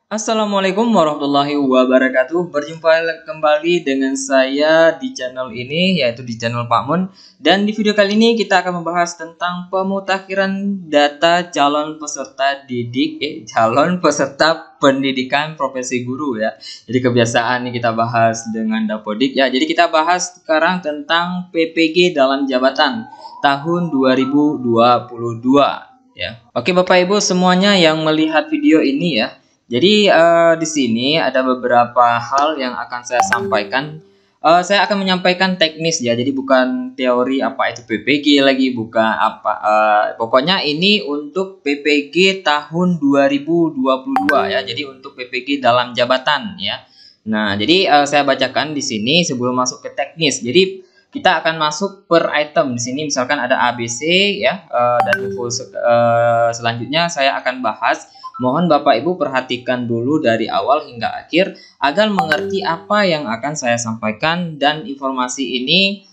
Assalamualaikum warahmatullahi wabarakatuh. Berjumpa kembali dengan saya di channel ini, yaitu di channel Pak Mun. Dan di video kali ini kita akan membahas tentang pemutakhiran data calon peserta calon peserta pendidikan profesi guru ya. Jadi kebiasaan nih kita bahas dengan Dapodik ya. Jadi kita bahas sekarang tentang PPG dalam jabatan tahun 2022 ya. Oke Bapak Ibu semuanya yang melihat video ini ya. Jadi di sini ada beberapa hal yang akan saya sampaikan. Saya akan menyampaikan teknis ya, jadi bukan teori apa itu PPG lagi, bukan apa. Pokoknya ini untuk PPG tahun 2022 ya. Jadi untuk PPG dalam jabatan ya. Nah, jadi saya bacakan di sini sebelum masuk ke teknis. Jadi kita akan masuk per item di sini. Misalkan ada ABC ya, dan info selanjutnya saya akan bahas. Mohon Bapak Ibu perhatikan dulu dari awal hingga akhir agar mengerti apa yang akan saya sampaikan, dan informasi ini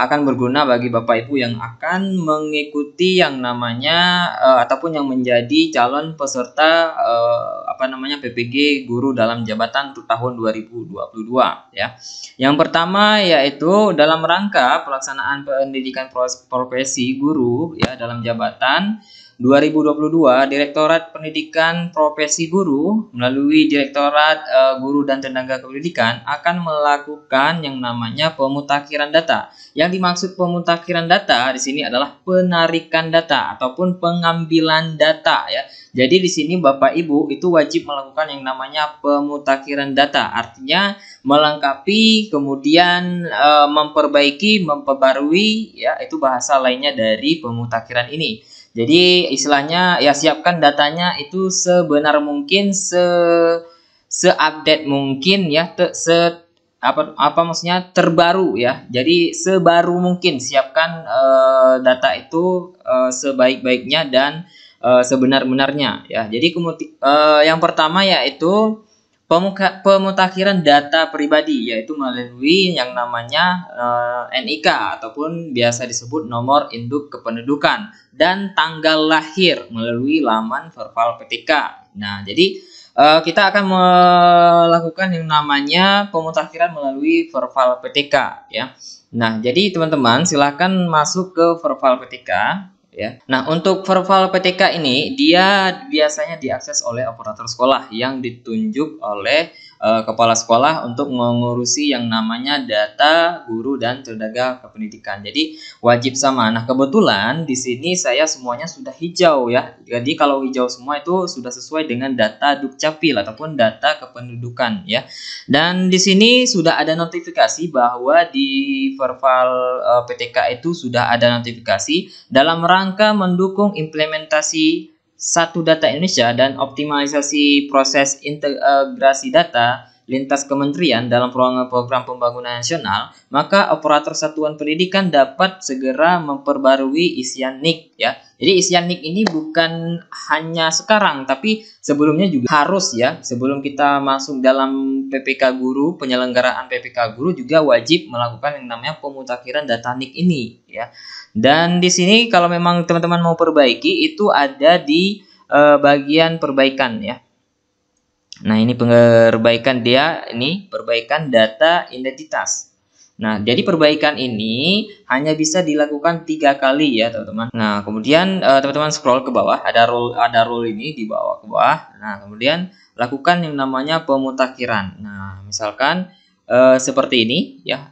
akan berguna bagi Bapak Ibu yang akan mengikuti yang namanya ataupun yang menjadi calon peserta PPG guru dalam jabatan untuk tahun 2022 ya. Yang pertama yaitu dalam rangka pelaksanaan pendidikan profesi guru ya dalam jabatan 2022, Direktorat Pendidikan Profesi Guru melalui Direktorat Guru dan Tenaga Kependidikan akan melakukan yang namanya pemutakhiran data. Yang dimaksud pemutakhiran data di sini adalah penarikan data ataupun pengambilan data ya. Jadi di sini Bapak Ibu itu wajib melakukan yang namanya pemutakhiran data. Artinya melengkapi, kemudian memperbaiki, memperbarui ya, itu bahasa lainnya dari pemutakhiran ini. Jadi istilahnya ya siapkan datanya itu sebenar mungkin, se-update mungkin ya, maksudnya terbaru ya. Jadi sebaru mungkin siapkan data itu sebaik-baiknya dan sebenar-benarnya ya. Jadi yang pertama yaitu pemutakhiran data pribadi, yaitu melalui yang namanya NIK ataupun biasa disebut nomor induk kependudukan, dan tanggal lahir melalui laman Verval PTK. Nah, jadi kita akan melakukan yang namanya pemutakhiran melalui Verval PTK ya. Nah, jadi teman-teman silakan masuk ke Verval PTK ya. Nah, untuk Verval PTK ini dia biasanya diakses oleh operator sekolah yang ditunjuk oleh kepala sekolah untuk mengurusi yang namanya data guru dan tenaga kependidikan. Jadi wajib sama. Nah, kebetulan di sini saya semuanya sudah hijau ya. Jadi kalau hijau semua itu sudah sesuai dengan data Dukcapil ataupun data kependudukan ya. Dan di sini sudah ada notifikasi bahwa di Verval PTK itu sudah ada notifikasi dalam rangka mendukung implementasi Satu Data Indonesia dan optimalisasi proses integrasi data lintas kementerian dalam program pembangunan nasional, maka operator satuan pendidikan dapat segera memperbarui isian NIK ya. Jadi isian NIK ini bukan hanya sekarang, tapi sebelumnya juga harus ya. Sebelum kita masuk dalam PPK Guru, penyelenggaraan PPK Guru juga wajib melakukan yang namanya pemutakhiran data NIK ini ya. Dan di sini kalau memang teman-teman mau perbaiki itu ada di bagian perbaikan ya. Nah, ini perbaikan perbaikan data identitas. Nah, jadi perbaikan ini hanya bisa dilakukan 3 kali ya, teman-teman. Nah, kemudian teman-teman scroll ke bawah, ada rule ini di bawah ke bawah. Nah, kemudian lakukan yang namanya pemutakhiran. Nah, misalkan seperti ini ya.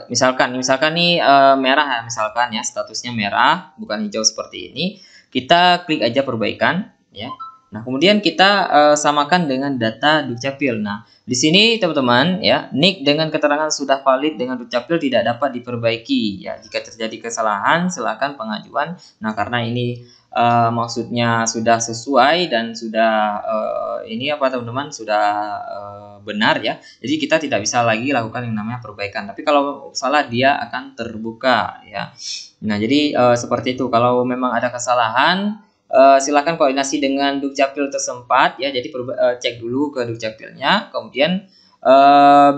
Misalkan nih merah ya, misalkan ya statusnya merah, bukan hijau seperti ini. Kita klik aja perbaikan ya. Nah, kemudian kita samakan dengan data Dukcapil. Nah, di sini teman-teman ya, NIK dengan keterangan sudah valid dengan Dukcapil tidak dapat diperbaiki ya. Jika terjadi kesalahan, silakan pengajuan. Nah, karena ini maksudnya sudah sesuai dan sudah teman-teman sudah benar ya. Jadi kita tidak bisa lagi lakukan yang namanya perbaikan. Tapi kalau salah dia akan terbuka ya. Nah, jadi seperti itu. Kalau memang ada kesalahan, silakan koordinasi dengan Dukcapil tersempat ya. Jadi cek dulu ke Dukcapilnya, kemudian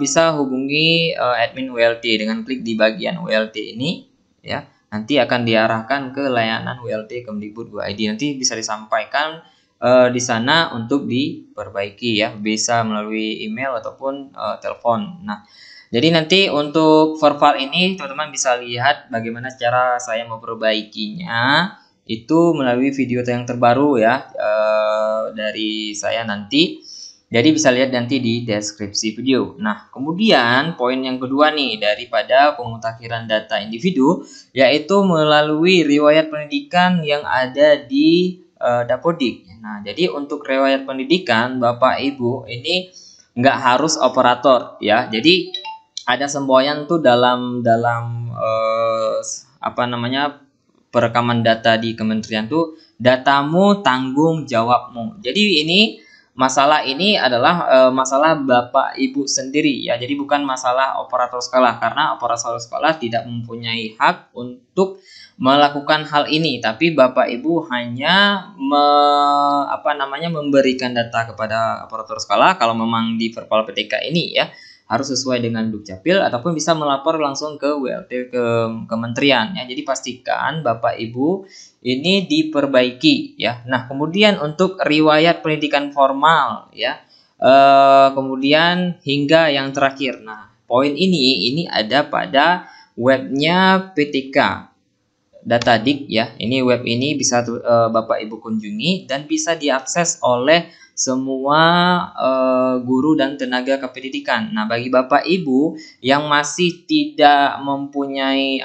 bisa hubungi admin WLT dengan klik di bagian WLT ini ya. Nanti akan diarahkan ke layanan WLT Kemdikbud.go.id. Nanti bisa disampaikan di sana untuk diperbaiki ya, bisa melalui email ataupun telepon. Nah, jadi nanti untuk verbal ini teman-teman bisa lihat bagaimana cara saya memperbaikinya itu melalui video yang terbaru ya, dari saya nanti. Jadi bisa lihat nanti di deskripsi video. Nah, kemudian poin yang kedua nih daripada pemutakhiran data individu, yaitu melalui riwayat pendidikan yang ada di Dapodik. Nah, jadi untuk riwayat pendidikan Bapak Ibu ini nggak harus operator ya. Jadi ada semboyan tuh dalam apa namanya, perekaman data di kementerian tuh, datamu tanggung jawabmu. Jadi masalah ini adalah masalah Bapak Ibu sendiri ya. Jadi bukan masalah operator sekolah, karena operator sekolah tidak mempunyai hak untuk melakukan hal ini, tapi Bapak Ibu hanya memberikan data kepada operator sekolah kalau memang di Perpal PTK ini ya, harus sesuai dengan Dukcapil ataupun bisa melapor langsung ke WLT ke kementerian ya. Jadi pastikan Bapak Ibu ini diperbaiki ya. Nah, kemudian untuk riwayat pendidikan formal ya, kemudian hingga yang terakhir. Nah, poin ini ada pada webnya PTK Datadik ya. Ini web ini bisa Bapak Ibu kunjungi dan bisa diakses oleh semua guru dan tenaga kependidikan. Nah, bagi Bapak Ibu yang masih tidak mempunyai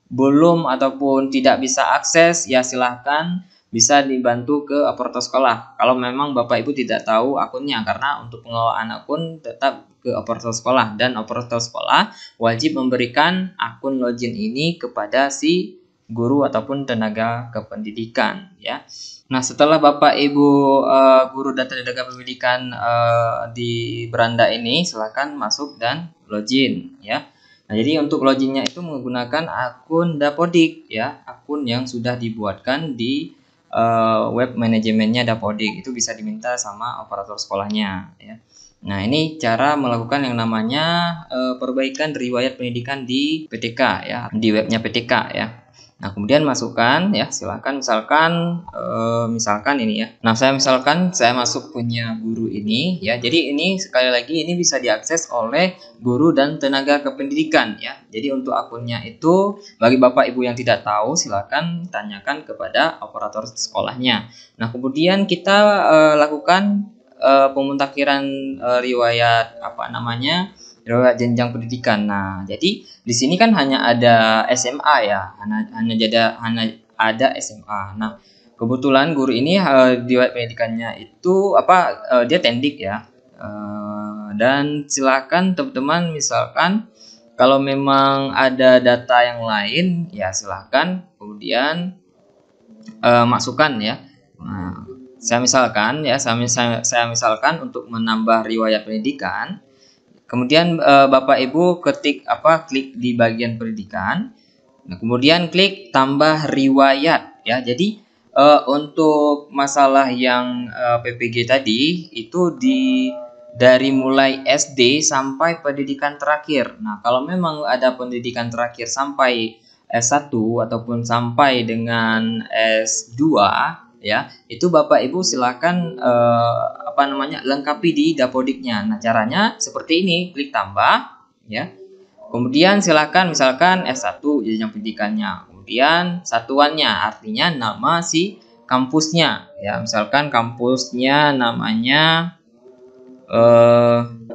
belum ataupun tidak bisa akses, ya silahkan bisa dibantu ke operator sekolah. Kalau memang Bapak Ibu tidak tahu akunnya, karena untuk pengelolaan akun tetap ke operator sekolah, dan operator sekolah wajib memberikan akun login ini kepada si guru ataupun tenaga kependidikan ya. Nah, setelah Bapak Ibu guru dan tenaga pendidikan di beranda ini, silakan masuk dan login ya. Nah, jadi untuk loginnya itu menggunakan akun Dapodik ya, akun yang sudah dibuatkan di web manajemennya Dapodik, itu bisa diminta sama operator sekolahnya ya. Nah, ini cara melakukan yang namanya perbaikan riwayat pendidikan di PTK ya, di webnya PTK ya. Nah, kemudian masukkan ya, silahkan misalkan ini ya. Nah, saya masuk punya guru ini ya. Jadi ini sekali lagi ini bisa diakses oleh guru dan tenaga kependidikan ya. Jadi untuk akunnya itu bagi Bapak Ibu yang tidak tahu, silahkan tanyakan kepada operator sekolahnya. Nah, kemudian kita lakukan pemutakhiran riwayat riwayat jenjang pendidikan. Nah, jadi di sini kan hanya ada SMA ya, hanya ada SMA. Nah, kebetulan guru ini riwayat pendidikannya itu dia tendik ya. Dan silakan teman-teman, misalkan kalau memang ada data yang lain ya silahkan kemudian masukkan ya. Nah, saya misalkan untuk menambah riwayat pendidikan, kemudian Bapak Ibu klik di bagian pendidikan. Nah, kemudian klik tambah riwayat ya. Jadi untuk masalah yang PPG tadi itu dari mulai SD sampai pendidikan terakhir. Nah, kalau memang ada pendidikan terakhir sampai S1 ataupun sampai dengan S2 ya, itu Bapak Ibu silakan lengkapi di Dapodiknya. Nah, caranya seperti ini, klik tambah ya. Kemudian silakan misalkan S1 jenjang pendidikannya. Kemudian satuannya, artinya nama si kampusnya ya. Misalkan kampusnya namanya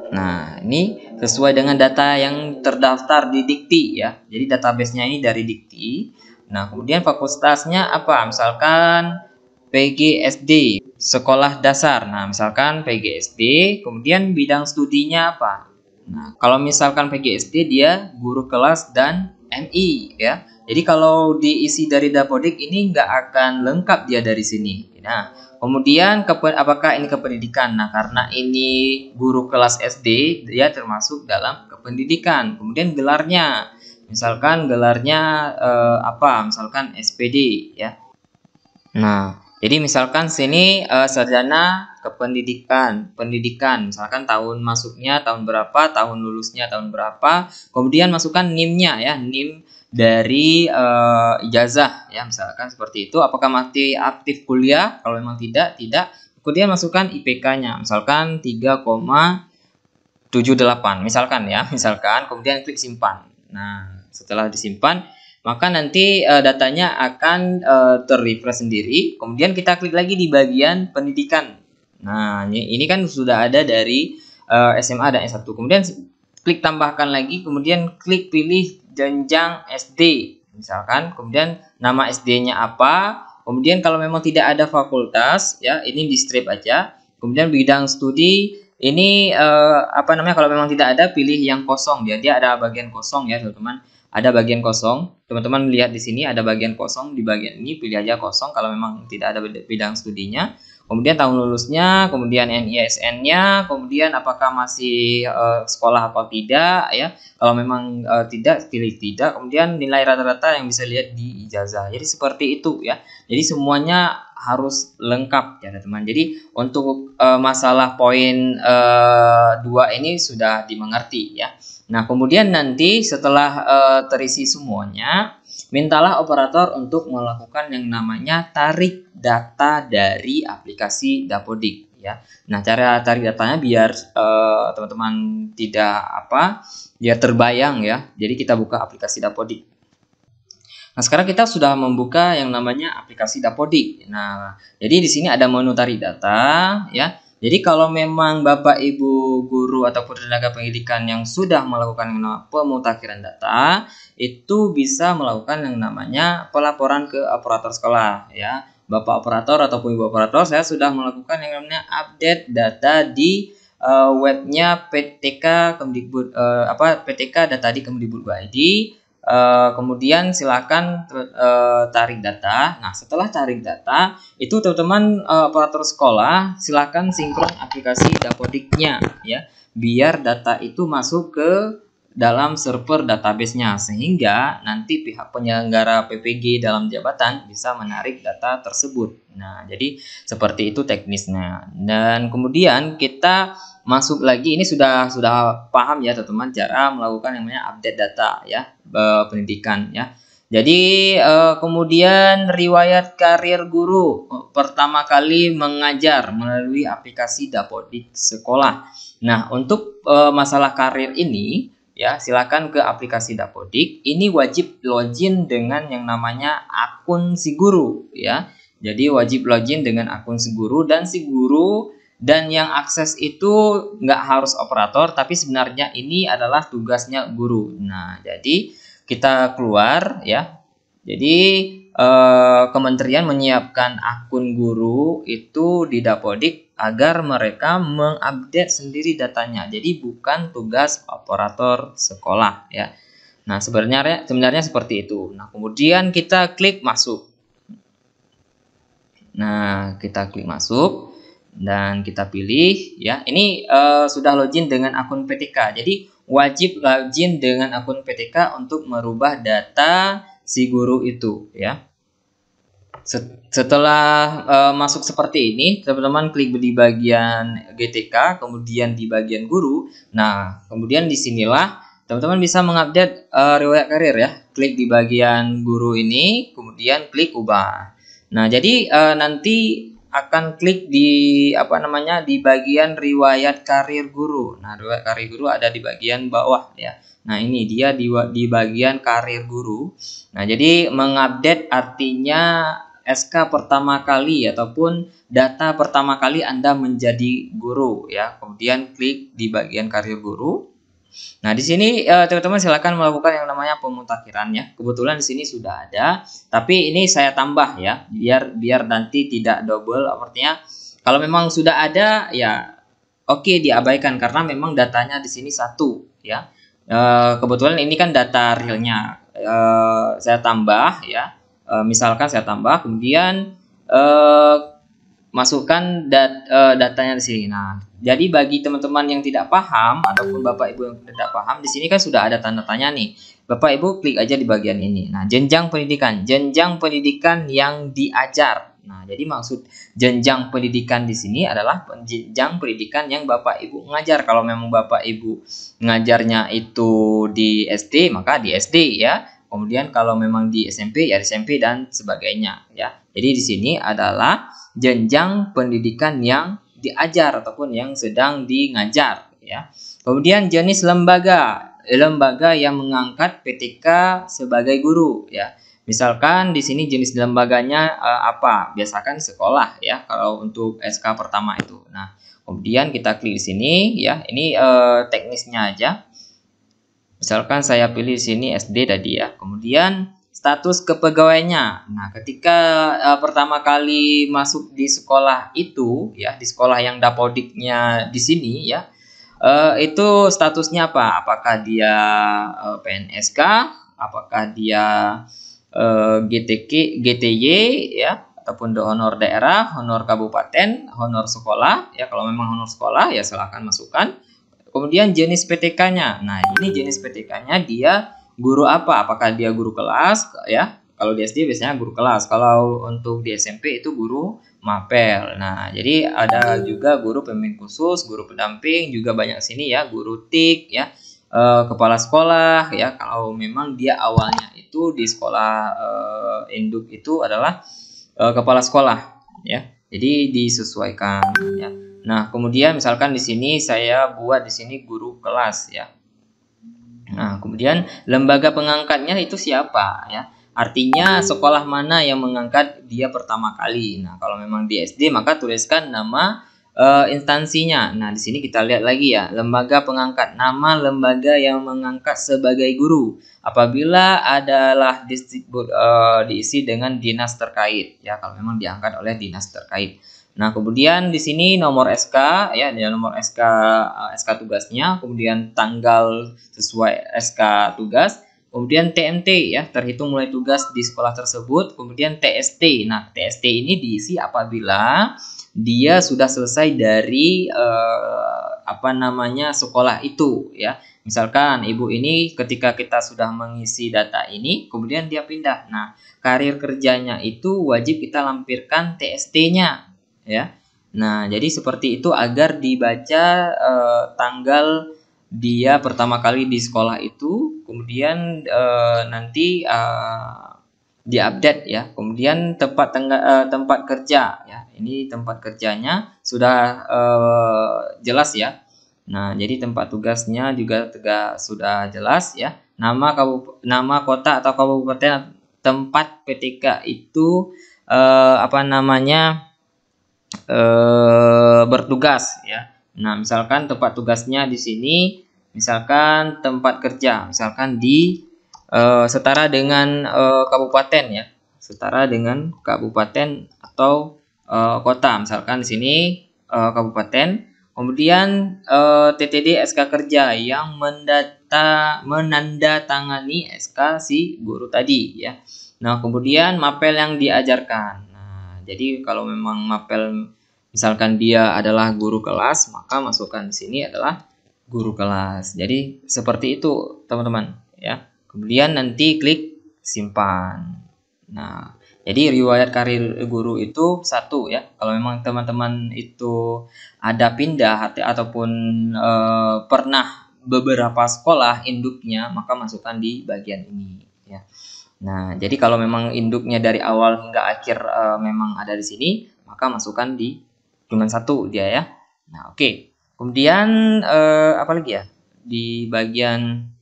nah, ini sesuai dengan data yang terdaftar di Dikti ya. Jadi database-nya ini dari Dikti. Nah, kemudian fakultasnya apa? Misalkan PGSD, sekolah dasar. Nah, misalkan PGSD, kemudian bidang studinya apa? Nah, kalau misalkan PGSD dia guru kelas dan MI ya. Jadi kalau diisi dari Dapodik ini nggak akan lengkap dia dari sini. Nah, kemudian apakah ini kependidikan? Nah, karena ini guru kelas SD, dia termasuk dalam kependidikan. Kemudian gelarnya, misalkan gelarnya Misalkan SPD ya. Nah, jadi misalkan sini sarjana kependidikan, misalkan tahun masuknya tahun berapa, tahun lulusnya tahun berapa, kemudian masukkan NIM-nya ya, NIM dari ijazah ya, misalkan seperti itu. Apakah masih aktif kuliah? Kalau memang tidak. Kemudian masukkan IPK-nya, misalkan 3,78 misalkan ya, kemudian klik simpan. Nah, setelah disimpan, maka nanti datanya akan terrefresh sendiri. Kemudian kita klik lagi di bagian pendidikan. Nah, ini kan sudah ada dari SMA dan S1. Kemudian klik tambahkan lagi, kemudian klik pilih jenjang SD misalkan, kemudian nama SD-nya apa. Kemudian kalau memang tidak ada fakultas ya, ini di strip aja. Kemudian bidang studi ini kalau memang tidak ada, pilih yang kosong. Dia ada bagian kosong ya, teman-teman. Ada bagian kosong. Teman-teman lihat di sini ada bagian kosong, di bagian ini pilih aja kosong kalau memang tidak ada bidang studinya. Kemudian tahun lulusnya, kemudian NISN-nya, kemudian apakah masih sekolah atau tidak ya. Kalau memang tidak, pilih tidak. Kemudian nilai rata-rata yang bisa lihat di ijazah. Jadi seperti itu ya. Jadi semuanya harus lengkap ya teman-teman. Jadi untuk masalah poin 2 ini sudah dimengerti ya. Nah, kemudian nanti setelah terisi semuanya, mintalah operator untuk melakukan yang namanya tarik data dari aplikasi Dapodik ya. Nah, cara tarik datanya biar teman-teman biar terbayang ya. Jadi kita buka aplikasi Dapodik. Nah, sekarang kita sudah membuka yang namanya aplikasi Dapodik. Nah, jadi di sini ada menu tarik data ya. Jadi kalau memang Bapak Ibu guru ataupun tenaga pendidikan yang sudah melakukan yang namanya pemutakhiran data, itu bisa melakukan yang namanya pelaporan ke operator sekolah ya. Bapak operator ataupun Ibu operator, saya sudah melakukan yang namanya update data di webnya PTK Kemdikbud PTK data di Kemdikbud.id. Kemudian silakan tarik data. Nah, setelah tarik data itu teman-teman operator sekolah silakan sinkron aplikasi Dapodiknya ya, biar data itu masuk ke dalam server database-nya, sehingga nanti pihak penyelenggara PPG dalam jabatan bisa menarik data tersebut. Nah, jadi seperti itu teknisnya. Dan kemudian kita masuk lagi, ini sudah paham ya teman-teman cara melakukan yang namanya update data ya, pendidikan ya. Jadi kemudian riwayat karir guru pertama kali mengajar melalui aplikasi Dapodik Sekolah. Nah, untuk masalah karir ini ya, silakan ke aplikasi Dapodik. Ini wajib login dengan yang namanya akun si guru ya. Jadi wajib login dengan akun si guru, dan yang akses itu nggak harus operator, tapi sebenarnya ini adalah tugasnya guru. Nah, jadi kita keluar ya. Jadi kementerian menyiapkan akun guru itu di Dapodik agar mereka mengupdate sendiri datanya. Jadi bukan tugas operator sekolah ya. Nah, sebenarnya seperti itu. Nah, kemudian kita klik masuk. Nah, kita klik masuk dan kita pilih ya. Ini sudah login dengan akun PTK. Jadi wajib login dengan akun PTK untuk merubah data si guru itu ya. Setelah masuk seperti ini, teman-teman klik di bagian GTK, kemudian di bagian guru. Nah, kemudian disinilah teman-teman bisa mengupdate riwayat karir ya. Klik di bagian guru ini, kemudian klik ubah. Nah, jadi nanti akan klik di di bagian riwayat karir guru. Nah, riwayat karir guru ada di bagian bawah ya. Nah, ini dia di bagian karir guru. Nah, jadi mengupdate artinya SK pertama kali ataupun data pertama kali Anda menjadi guru ya. Kemudian klik di bagian karir guru. Nah, di sini teman-teman silakan melakukan yang namanya pemutakhiran ya. Kebetulan di sini sudah ada, tapi ini saya tambah ya, biar nanti tidak double. Artinya kalau memang sudah ada ya oke, diabaikan karena memang datanya di sini satu ya. Kebetulan ini kan data realnya, saya tambah ya. Misalkan saya tambah, kemudian masukkan datanya di sini. Nah, jadi bagi teman-teman yang tidak paham ataupun Bapak Ibu yang tidak paham, di sini kan sudah ada tanda tanya nih. Bapak Ibu klik aja di bagian ini. Nah, jenjang pendidikan yang diajar. Nah, jadi maksud jenjang pendidikan di sini adalah jenjang pendidikan yang Bapak Ibu ngajar. Kalau memang Bapak Ibu ngajarnya itu di SD, maka di SD ya. Kemudian kalau memang di SMP ya di SMP dan sebagainya ya. Jadi di sini adalah jenjang pendidikan yang diajar ataupun yang sedang diajar ya. Kemudian jenis lembaga, lembaga yang mengangkat PTK sebagai guru ya. Misalkan di sini jenis lembaganya apa? Biasakan sekolah ya kalau untuk SK pertama itu. Nah, kemudian kita klik di sini ya. Ini teknisnya aja. Misalkan saya pilih di sini SD tadi ya. Kemudian status kepegawaiannya. Nah, ketika pertama kali masuk di sekolah itu ya, di sekolah yang dapodiknya di sini ya, itu statusnya apa? Apakah dia PNSK? Apakah dia GTY ya, ataupun honor daerah, honor kabupaten, honor sekolah ya. Kalau memang honor sekolah ya silahkan masukkan. Kemudian jenis PTK-nya. Nah, ini jenis PTK-nya dia guru apa? Apakah dia guru kelas ya? Kalau di SD biasanya guru kelas. Kalau untuk di SMP itu guru mapel. Nah, jadi ada juga guru pembimbing khusus, guru pendamping, juga banyak sini ya, guru TIK ya, kepala sekolah ya. Kalau memang dia awalnya itu di sekolah induk itu adalah kepala sekolah ya. Jadi disesuaikan ya. Nah, kemudian misalkan di sini saya buat di sini guru kelas ya. Nah, kemudian lembaga pengangkatnya itu siapa ya? Artinya sekolah mana yang mengangkat dia pertama kali. Nah, kalau memang di SD maka tuliskan nama instansinya. Nah, di sini kita lihat lagi ya, lembaga pengangkat, nama lembaga yang mengangkat sebagai guru. Apabila adalah diisi dengan dinas terkait ya, kalau memang diangkat oleh dinas terkait. Nah, kemudian di sini nomor SK ya, ada nomor SK tugasnya, kemudian tanggal sesuai SK tugas, kemudian TMT ya, terhitung mulai tugas di sekolah tersebut, kemudian TST. Nah, TST ini diisi apabila dia sudah selesai dari sekolah itu ya. Misalkan ibu ini ketika kita sudah mengisi data ini, kemudian dia pindah. Nah, karir kerjanya itu wajib kita lampirkan TST-nya. Ya, nah jadi seperti itu agar dibaca tanggal dia pertama kali di sekolah itu, kemudian nanti diupdate ya, kemudian tempat kerja ya, ini tempat kerjanya sudah jelas ya. Nah jadi tempat tugasnya juga sudah jelas ya, nama kota atau kabupaten tempat PTK itu bertugas ya. Nah, misalkan tempat tugasnya di sini, misalkan tempat kerja, misalkan di setara dengan kabupaten ya, setara dengan kabupaten atau kota. Misalkan di sini kabupaten, kemudian TTD SK kerja yang menandatangani SK si guru tadi ya. Nah, kemudian mapel yang diajarkan. Jadi kalau memang mapel misalkan dia adalah guru kelas, maka masukkan di sini adalah guru kelas. Jadi seperti itu teman-teman ya. Kemudian nanti klik simpan. Nah, jadi riwayat karir guru itu satu ya. Kalau memang teman-teman itu ada pindah ataupun pernah beberapa sekolah induknya, maka masukkan di bagian ini ya. Nah, jadi kalau memang induknya dari awal hingga akhir memang ada di sini, maka masukkan di cuma satu dia ya. Nah, oke. Kemudian apa lagi ya? Di bagian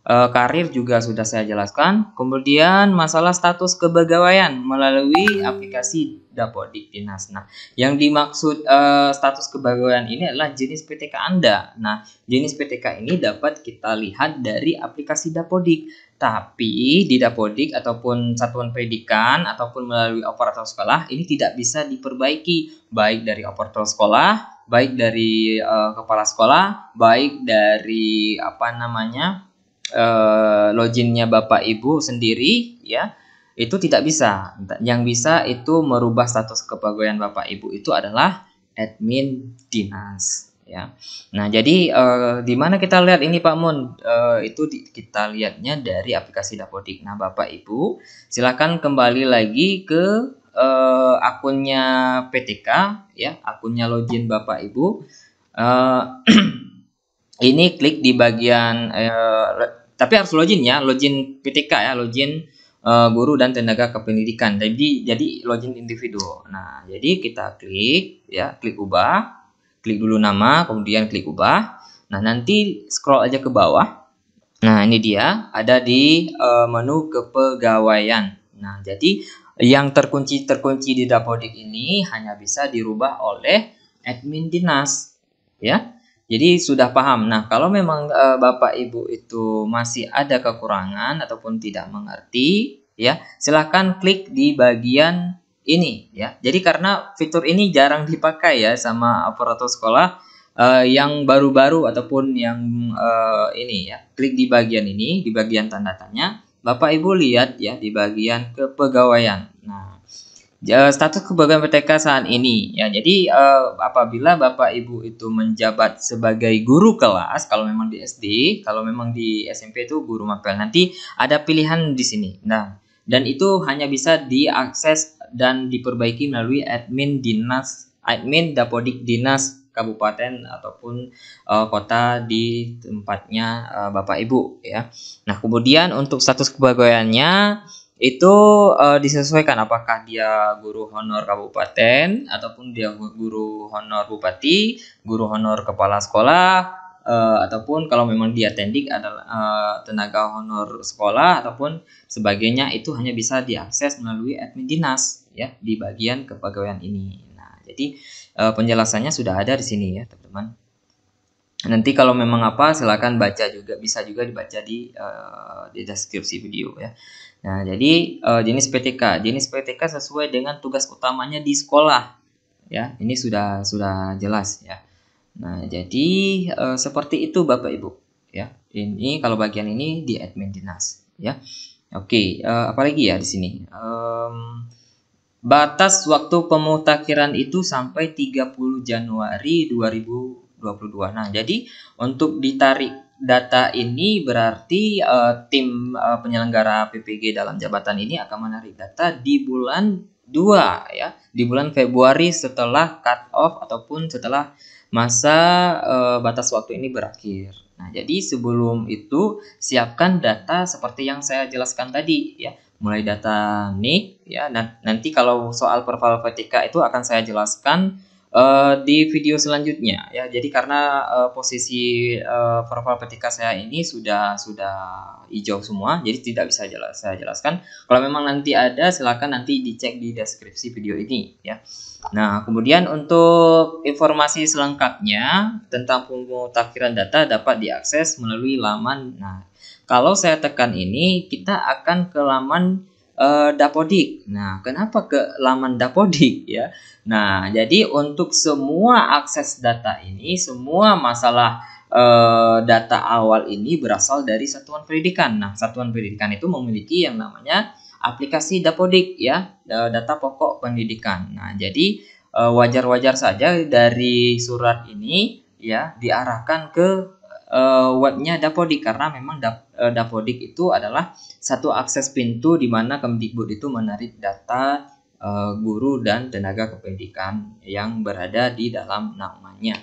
karir juga sudah saya jelaskan. Kemudian masalah status kepegawaian melalui aplikasi Dapodik Dinas. Nah, yang dimaksud status kepegawaian ini adalah jenis PTK Anda. Nah, jenis PTK ini dapat kita lihat dari aplikasi Dapodik. Tapi di Dapodik ataupun satuan pendidikan ataupun melalui operator sekolah ini tidak bisa diperbaiki, baik dari operator sekolah, baik dari kepala sekolah, baik dari loginnya Bapak Ibu sendiri ya, itu tidak bisa. Yang bisa itu merubah status kepegawaian Bapak Ibu itu adalah admin dinas ya. Nah, jadi di mana kita lihat ini Pak Mun? Itu kita lihatnya dari aplikasi Dapodik. Nah, Bapak Ibu silakan kembali lagi ke akunnya PTK ya, akunnya login Bapak Ibu. Ini klik di bagian tapi harus login ya, login PTK ya, login guru dan tenaga kependidikan. Jadi login individu. Nah, jadi kita klik ya, klik ubah, klik dulu nama, kemudian klik ubah. Nah, nanti scroll aja ke bawah. Nah, ini dia ada di menu kepegawaian. Nah, jadi yang terkunci di Dapodik ini hanya bisa dirubah oleh admin dinas ya. Jadi sudah paham. Nah, kalau memang Bapak Ibu itu masih ada kekurangan ataupun tidak mengerti, ya, silahkan klik di bagian ini, ya. Jadi karena fitur ini jarang dipakai ya sama aparatur sekolah yang baru-baru ataupun yang ini ya, klik di bagian ini, di bagian tanda tanya. Bapak Ibu lihat ya di bagian kepegawaian. Nah, status kepegawaian PTK saat ini ya. Jadi apabila Bapak Ibu itu menjabat sebagai guru kelas, kalau memang di SD, kalau memang di SMP itu guru mapel, nanti ada pilihan di sini. Nah, dan itu hanya bisa diakses dan diperbaiki melalui admin Dapodik Dinas kabupaten ataupun kota di tempatnya Bapak Ibu ya. Nah, kemudian untuk status kepegawaiannya itu disesuaikan apakah dia guru honor kabupaten ataupun dia guru honor bupati, guru honor kepala sekolah, ataupun kalau memang dia tendik adalah tenaga honor sekolah ataupun sebagainya, itu hanya bisa diakses melalui admin dinas ya di bagian kepegawaian ini. Nah, jadi penjelasannya sudah ada di sini ya teman-teman. Nanti kalau memang apa silakan baca juga, bisa juga dibaca di deskripsi video ya. Nah, jadi jenis PTK sesuai dengan tugas utamanya di sekolah ya. Ini sudah jelas ya. Nah, jadi seperti itu Bapak Ibu ya. Ini kalau bagian ini di admin dinas ya. Oke, apalagi ya di sini. Batas waktu pemutakhiran itu sampai 30 Januari 2022. Nah, jadi untuk ditarik data ini berarti tim penyelenggara PPG dalam jabatan ini akan menarik data di bulan 2 ya, di bulan Februari setelah cut off ataupun setelah masa batas waktu ini berakhir. Nah, jadi sebelum itu siapkan data seperti yang saya jelaskan tadi ya, mulai data NIK ya. Nanti kalau soal profil PTK itu akan saya jelaskan di video selanjutnya ya. Jadi karena posisi profil PTK saya ini sudah hijau semua, jadi tidak bisa saya jelaskan. Kalau memang nanti ada, silakan nanti dicek di deskripsi video ini ya. Nah, kemudian untuk informasi selengkapnya tentang pemutakhiran data dapat diakses melalui laman. Nah, kalau saya tekan ini, kita akan ke laman Dapodik. Nah, kenapa ke laman Dapodik ya? Nah, jadi untuk semua akses data ini, semua masalah data awal ini berasal dari satuan pendidikan. Nah, satuan pendidikan itu memiliki yang namanya aplikasi Dapodik ya, data pokok pendidikan. Nah, jadi wajar-wajar saja dari surat ini ya diarahkan ke webnya Dapodik, karena memang Dapodik itu adalah satu akses pintu di mana Kemdikbud itu menarik data guru dan tenaga kependidikan yang berada di dalam namanya.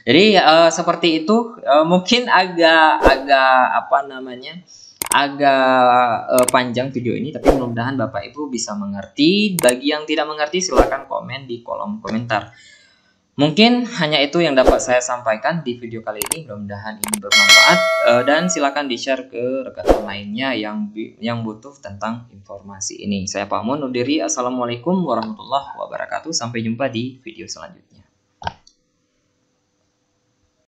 Jadi seperti itu, mungkin agak panjang video ini, tapi mudah-mudahan Bapak Ibu bisa mengerti. Bagi yang tidak mengerti silakan komen di kolom komentar. Mungkin hanya itu yang dapat saya sampaikan di video kali ini. Mudah-mudahan ini bermanfaat dan silakan di-share ke rekan lainnya yang butuh tentang informasi ini. Saya Pak Mun undur diri. Assalamualaikum warahmatullahi wabarakatuh. Sampai jumpa di video selanjutnya.